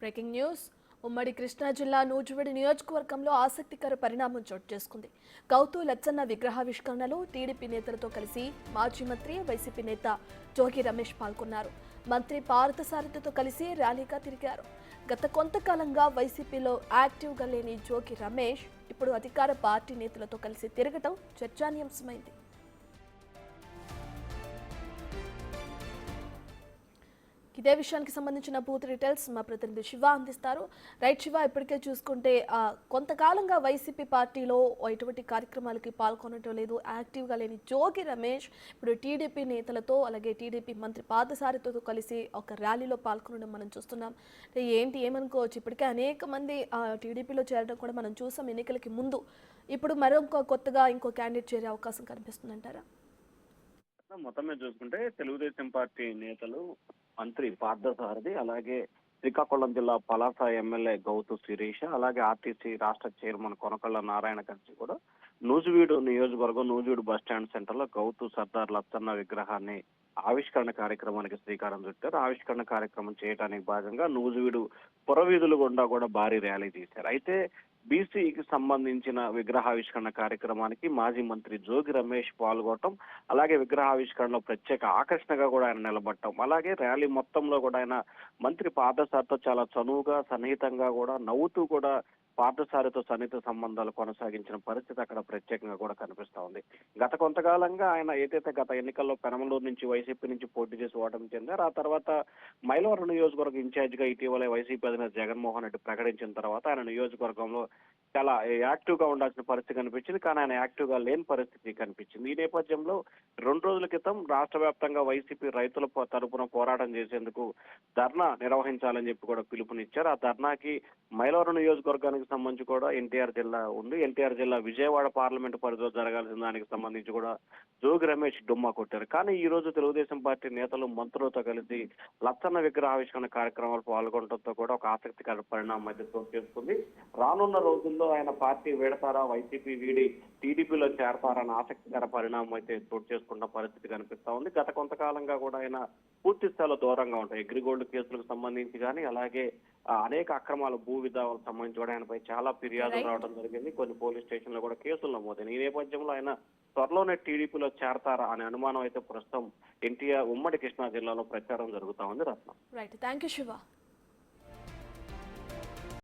Breaking news. ఉమ్మడి కృష్ణా జిల్లా నూజివీడు నియోజకవర్గంలో ఆసక్తికర పరిణామం చోటు చేసుకుంది. గౌతు లచ్చన్న విగ్రహావిష్కరణలో టీడీపీ నేతలతో కలిసి మాజీ మంత్రి వైసీపీ నేత జోగి రమేష్ పాల్గొన్నారు. మంత్రి పార్థసారథితో కలిసి ర్యాలీగా తిరిగారు. గత కొంతకాలంగా వైసీపీలో యాక్టివ్గా లేని జోగి రమేష్ ఇప్పుడు అధికార పార్టీ నేతలతో కలిసి తిరగటం చర్చానీయాంశమైంది. ఇదే విషయానికి సంబంధించిన పూర్తి డీటెయిల్స్ మా ప్రతినిధి శివ అందిస్తారు. రైట్ శివ, ఇప్పటికే చూసుకుంటే కొంతకాలంగా వైసీపీ పార్టీలో ఎటువంటి కార్యక్రమాలకి పాల్గొనటం లేదు, యాక్టివ్గా లేని జోగి రమేష్ ఇప్పుడు టీడీపీ నేతలతో అలాగే టీడీపీ మంత్రి పార్థసారథితో కలిసి ఒక ర్యాలీలో పాల్గొనడం మనం చూస్తున్నాం. ఏమనుకోవచ్చు, ఇప్పటికే అనేక మంది టీడీపీలో చేరడం కూడా మనం చూసాం ఎన్నికలకి ముందు. ఇప్పుడు కొత్తగా ఇంకో క్యాండిడేట్ చేరే అవకాశం కనిపిస్తుందంటారా? మొత్తం మీద చూసుకుంటే తెలుగుదేశం పార్టీ నేతలు మంత్రి పార్థసారథి, అలాగే శ్రీకాకుళం జిల్లా పలాస ఎమ్మెల్యే గౌతు శిరీష, అలాగే ఆర్టీసీ రాష్ట్ర చైర్మన్ కొనకళ్ళ నారాయణ కలిసి కూడా నూజివీడు నియోజకవర్గం నూజివీడు బస్టాండ్ సెంటర్ లో గౌతు సర్దార్ లచ్చన్న విగ్రహాన్ని ఆవిష్కరణ కార్యక్రమానికి శ్రీకారం చుట్టారు. ఆవిష్కరణ కార్యక్రమం చేయడానికి భాగంగా నూజివీడు పురవీధులు గుండా కూడా భారీ ర్యాలీ తీశారు. అయితే బీసీకి సంబంధించిన విగ్రహావిష్కరణ కార్యక్రమానికి మాజీ మంత్రి జోగి రమేష్ పాల్గొనడం, అలాగే విగ్రహావిష్కరణలో ప్రత్యేక ఆకర్షణగా కూడా ఆయన నిలబడటం, అలాగే ర్యాలీ మొత్తంలో కూడా ఆయన మంత్రి పార్థసారథితో చాలా చనువుగా సన్నిహితంగా కూడా నవ్వుతూ కూడా పార్థసారథితో సన్నిహిత సంబంధాలు కొనసాగించిన పరిస్థితి అక్కడ ప్రత్యేకంగా కూడా కనిపిస్తా ఉంది. గత కొంతకాలంగా ఆయన ఏదైతే గత ఎన్నికల్లో పెనమలూరు నుంచి వైసీపీ నుంచి పోటీ చేసి ఓటమి చెందారు, ఆ తర్వాత మైలవరం నియోజకవర్గ ఇన్ఛార్జ్ గా ఇటీవల వైసీపీ అధినేత జగన్మోహన్ రెడ్డి ప్రకటించిన తర్వాత ఆయన నియోజకవర్గంలో చాలా యాక్టివ్ గా ఉండాల్సిన పరిస్థితి కనిపించింది. కానీ ఆయన యాక్టివ్ గా లేని పరిస్థితి కనిపించింది. ఈ నేపథ్యంలో 2 రోజుల క్రితం రాష్ట్ర వ్యాప్తంగా వైసీపీ రైతుల తరపున పోరాటం చేసేందుకు ధర్నా నిర్వహించాలని చెప్పి కూడా పిలుపునిచ్చారు. ఆ ధర్నాకి మైలవరం నియోజకవర్గానికి సంబంధించి కూడా ఎన్టీఆర్ జిల్లా ఉంది. ఎన్టీఆర్ జిల్లా విజయవాడ పార్లమెంట్ పరిధిలో జరగాల్సిన దానికి సంబంధించి కూడా జోగి రమేష్ డుమ్మా కొట్టారు. కానీ ఈ రోజు తెలుగుదేశం పార్టీ నేతలు మంత్రులతో కలిసి లచ్చన్న విగ్రహావిష్కరణ కార్యక్రమాలు పాల్గొనడంతో కూడా ఒక ఆసక్తికర పరిణామం అయితే చోటు చేసుకుంది. రానున్న రోజుల్లో ఆయన పార్టీ వీడతారా, వైసీపీ వీడి టీడీపీలో చేరతారన్న ఆసక్తికర పరిణామం అయితే చోటు చేసుకున్న పరిస్థితి కనిపిస్తా ఉంది. గత కొంతకాలంగా కూడా ఆయన పూర్తి స్థాయిలో దూరంగా ఉంటాయి. అగ్రిగోల్డ్ కేసులకు సంబంధించి కానీ, అలాగే అనేక అక్రమాలు భూ విధానాలకు సంబంధించి కూడా ఆయనపై చాలా ఫిర్యాదులు రావడం జరిగింది. కొన్ని పోలీస్ స్టేషన్లో కూడా కేసులు నమోదైన ఈ నేపథ్యంలో ఆయన త్వరలోనే టీడీపీలో చేరతారా అనే అనుమానం అయితే ప్రస్తుతం ఎన్టీఆర్ ఉమ్మడి కృష్ణా జిల్లాలో ప్రచారం జరుగుతా ఉంది. Ratnam. Right, thank you Shiva.